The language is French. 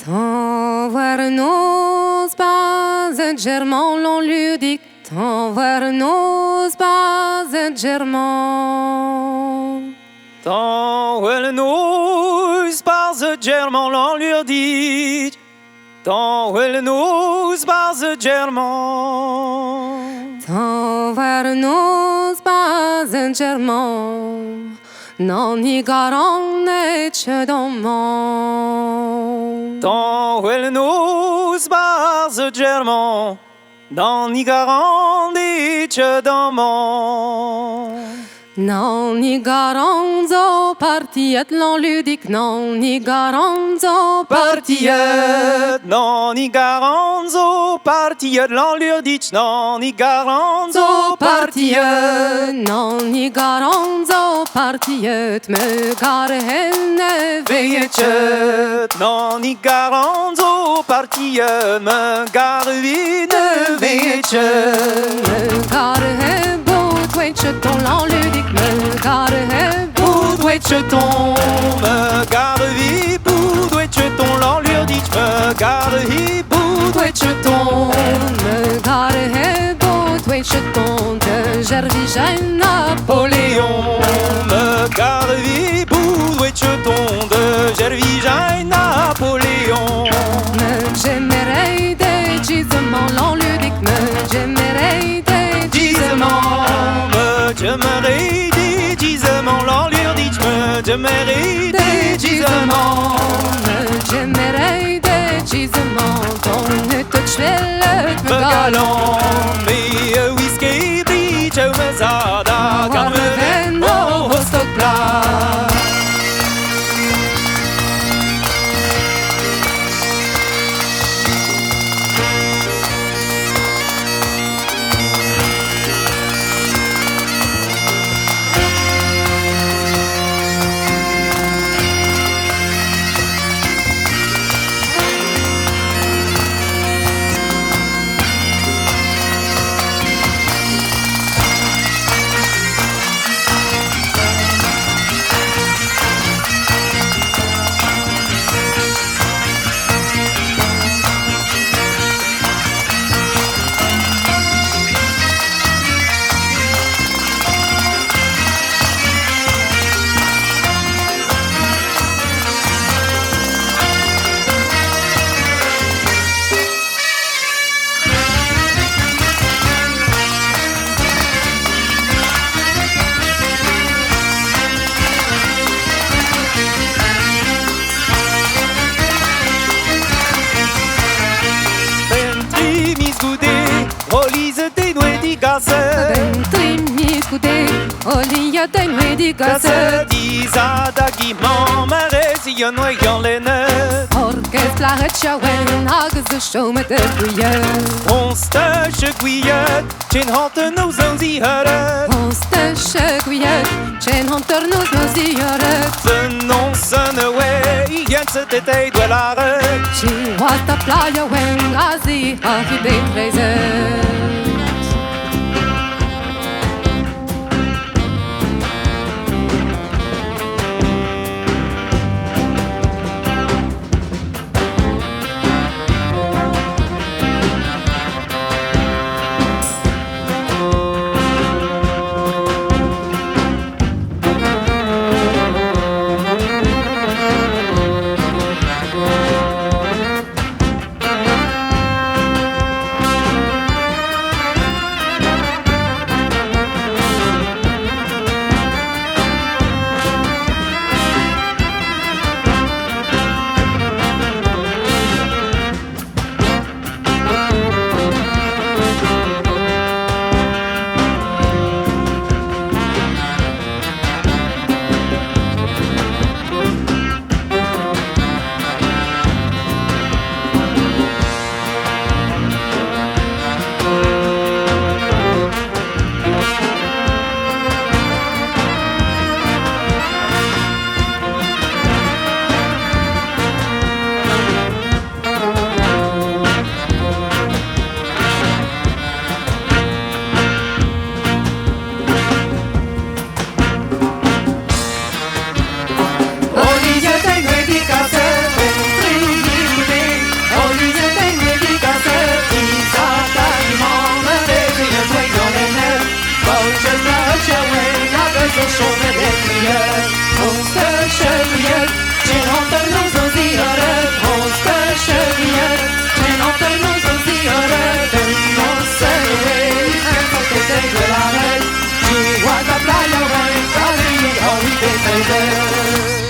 Tavernos bazen german l'on ludique. Tavernos bazen german. Tavernos bazen german l'on ludique. Tavernos bazen german. Tavernos bazen german. Non i garan etche domman. Tavernos bazen german. Non i garan etche domman. Non i garanzo partiet l'on ludique, non i garanzo Partiet, non i garanzo partiet l'on ludique, non i garanzo partiet. Non i garanzo partiet me garhenne Veillet, non i garanzo partiet me garvine veillet. me garhe boudwetche ton l'on ludique, me garhe Boudouetcheton, me garvi, boudouetcheton, l'enlurditch, me garvi, boudouetcheton. me garhe boudwetche ton de Gervigène Napoléon, me garvi, boudouetcheton, de Gervigène Napoléon. me j'aimerais des gisements l'on ludique, me j'aimerais des Gisements, me j'aimerais des gisements, l'enlurditch, me j'aimerais des gisements. j'aimerais des gisements ton te chvelle me galant. Me whisky beach me zada Quand me ven au stock plat. Ventri Goudet, olia de nuit di Gasse Dizada Guimont, Maresi, Yonoyan Lennet. Orchestra Retchawen, Hages show met de bouilleur. Onste Guillet, Chin Hunter nos Ozi Hurret. Onste Chegouillet, Chen Hunter nos nosieret. Venon Sunaway, Jens Tete Dwellare. Chi was the playa when Azi, Hachi de Fraser.